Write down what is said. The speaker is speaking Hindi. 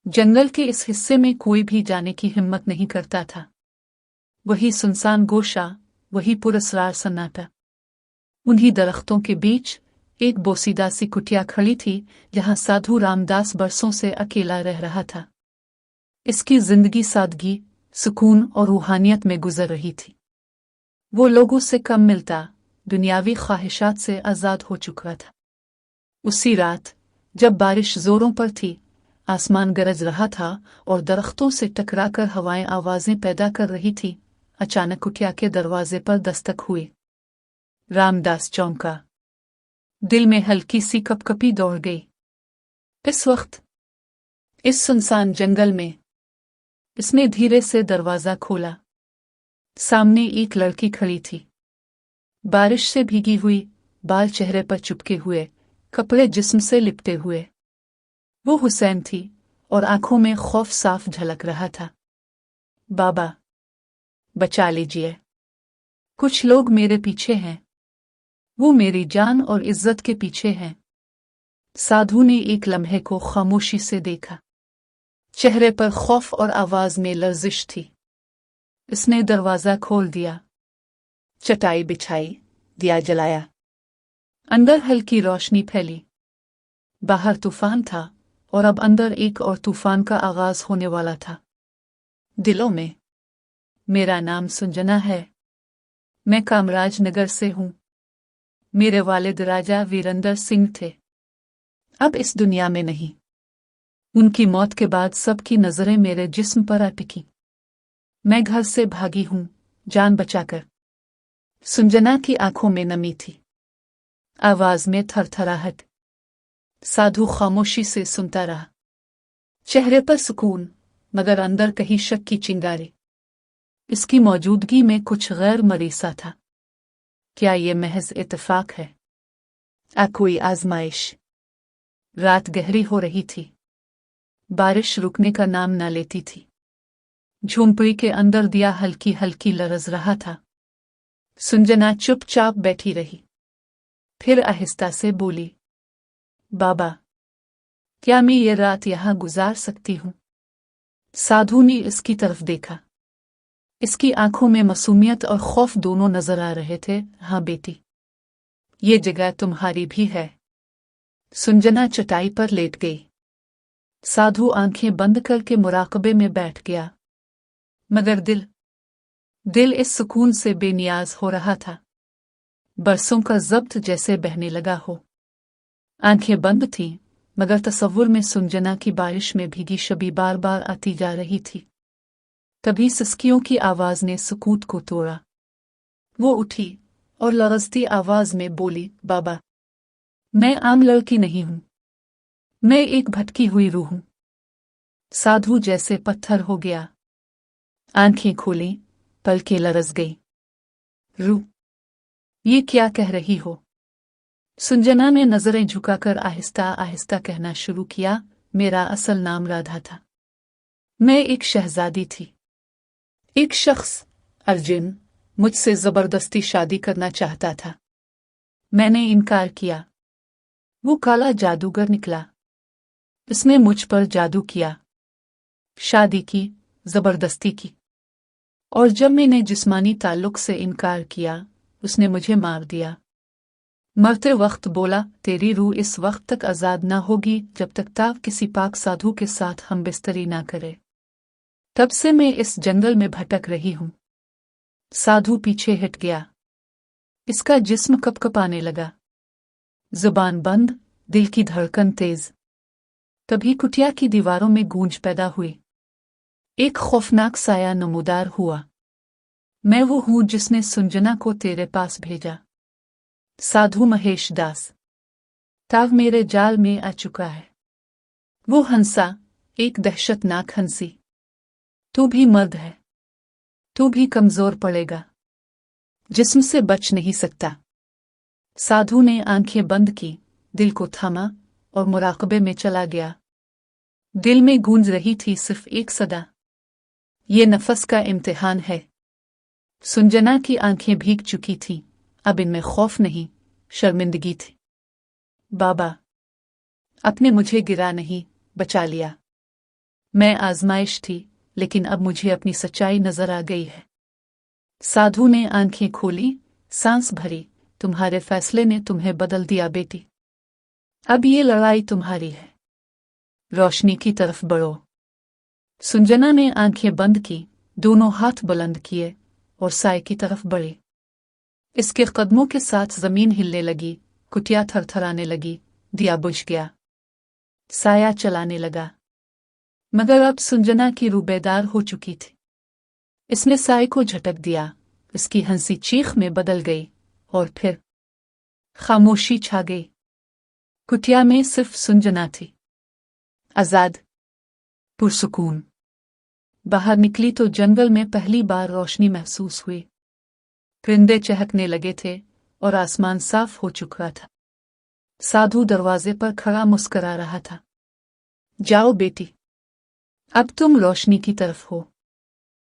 जंगल के इस हिस्से में कोई भी जाने की हिम्मत नहीं करता था। वही सुनसान गोशा, वही पुरस्रार सन्नाटा। उन्हीं दरख्तों के बीच एक बोसीदा सी कुटिया खड़ी थी, जहां साधु रामदास बरसों से अकेला रह रहा था। इसकी जिंदगी सादगी, सुकून और रूहानियत में गुजर रही थी। वो लोगों से कम मिलता, दुनियावी ख्वाहिशात से आज़ाद हो चुका था। उसी रात, जब बारिश जोरों पर थी, आसमान गरज रहा था और दरख्तों से टकराकर हवाएं आवाजें पैदा कर रही थी, अचानक कुटिया के दरवाजे पर दस्तक हुई। रामदास चौंका। दिल में हल्की सी कपकपी दौड़ गई। इस वक्त, इस सुनसान जंगल में, इसने धीरे से दरवाजा खोला। सामने एक लड़की खड़ी थी, बारिश से भीगी हुई, बाल चेहरे पर चिपके हुए, कपड़े जिस्म से लिपटे हुए। वो हुसैन थी और आंखों में खौफ साफ झलक रहा था। बाबा, बचा लीजिए, कुछ लोग मेरे पीछे हैं। वो मेरी जान और इज्जत के पीछे हैं। साधु ने एक लम्हे को खामोशी से देखा। चेहरे पर खौफ और आवाज में लर्जिश थी। इसने दरवाजा खोल दिया, चटाई बिछाई, दिया जलाया। अंदर हल्की रोशनी फैली। बाहर तूफान था और अब अंदर एक और तूफान का आगाज होने वाला था। दिलों में, मेरा नाम सुंजना है। मैं कामराज नगर से हूं। मेरे वालिद राजा वीरेंद्र सिंह थे। अब इस दुनिया में नहीं। उनकी मौत के बाद सबकी नजरें मेरे जिस्म पर आ टिकी। मैं घर से भागी हूं, जान बचाकर। सुंजना की आंखों में नमी थी, आवाज में थरथराहट। साधु खामोशी से सुनता रहा, चेहरे पर सुकून, मगर अंदर कहीं शक की चिंगारी। इसकी मौजूदगी में कुछ गैर मरीसा था। क्या ये महज इत्तेफाक है, कोई आजमाइश? रात गहरी हो रही थी। बारिश रुकने का नाम न लेती थी। झोंपड़ी के अंदर दिया हल्की हल्की लरज रहा था। सुंजना चुपचाप बैठी रही, फिर आहिस्ता से बोली, बाबा, क्या मैं ये रात यहां गुजार सकती हूं? साधु ने इसकी तरफ देखा। इसकी आंखों में मासूमियत और खौफ दोनों नजर आ रहे थे। हाँ बेटी, ये जगह तुम्हारी भी है। सुंजना चटाई पर लेट गई। साधु आंखें बंद करके मुराकबे में बैठ गया। मगर दिल इस सुकून से बेनियाज हो रहा था, बरसों का जब्त जैसे बहने लगा हो। आंखें बंद थीं, मगर तसव्वुर में सुंजना की बारिश में भीगी शबी बार बार आती जा रही थी। तभी सिसकियों की आवाज ने सुकूत को तोड़ा। वो उठी और लरजती आवाज में बोली, बाबा, मैं आम लड़की नहीं हूं। मैं एक भटकी हुई रूह हूं। साधु जैसे पत्थर हो गया। आंखें खोली, पलकें लरज गई। रूह, ये क्या कह रही हो? सुंजना ने नजरें झुकाकर आहिस्ता आहिस्ता कहना शुरू किया, मेरा असल नाम राधा था। मैं एक शहजादी थी। एक शख्स, अर्जुन, मुझसे जबरदस्ती शादी करना चाहता था। मैंने इनकार किया। वो काला जादूगर निकला। उसने मुझ पर जादू किया, शादी की, जबरदस्ती की। और जब मैंने जिस्मानी ताल्लुक से इनकार किया, उसने मुझे मार दिया। मरते वक्त बोला, तेरी रूह इस वक्त तक आजाद ना होगी जब तक ताव किसी पाक साधु के साथ हम बिस्तरी ना करे। तब से मैं इस जंगल में भटक रही हूं। साधु पीछे हट गया। इसका जिस्म कपकपाने लगा, जुबान बंद, दिल की धड़कन तेज। तभी कुटिया की दीवारों में गूंज पैदा हुई। एक खौफनाक साया नमूदार हुआ। मैं वो हूं जिसने सुंजना को तेरे पास भेजा। साधु महेश दास ताव मेरे जाल में आ चुका है। वो हंसा, एक दहशतनाक हंसी। तू भी मर्द है, तू भी कमजोर पड़ेगा, जिस्म से बच नहीं सकता। साधु ने आंखें बंद की, दिल को थामा और मुराकबे में चला गया। दिल में गूंज रही थी सिर्फ एक सदा, ये नफस का इम्तिहान है। सुंजना की आंखें भीग चुकी थीं, अब इनमें खौफ नहीं, शर्मिंदगी थी। बाबा, आपने मुझे गिरा नहीं, बचा लिया। मैं आजमाइश थी, लेकिन अब मुझे अपनी सच्चाई नजर आ गई है। साधु ने आंखें खोली, सांस भरी। तुम्हारे फैसले ने तुम्हें बदल दिया बेटी। अब ये लड़ाई तुम्हारी है। रोशनी की तरफ बढ़ो। सुंजना ने आंखें बंद की, दोनों हाथ बुलंद किए और साय की तरफ बढ़ी। इसके कदमों के साथ जमीन हिलने लगी, कुटिया थरथराने लगी, दिया बुझ गया। साया चलाने लगा, मगर अब सुंजना की रूह बेदार हो चुकी थी। इसने साय को झटक दिया, इसकी हंसी चीख में बदल गई और फिर खामोशी छा गई। कुटिया में सिर्फ सुंजना थी, आजाद, पुरसुकून। बाहर निकली तो जंगल में पहली बार रोशनी महसूस हुई। परिंदे चहकने लगे थे और आसमान साफ हो चुका था। साधु दरवाजे पर खड़ा मुस्कुरा रहा था। जाओ बेटी, अब तुम रोशनी की तरफ हो।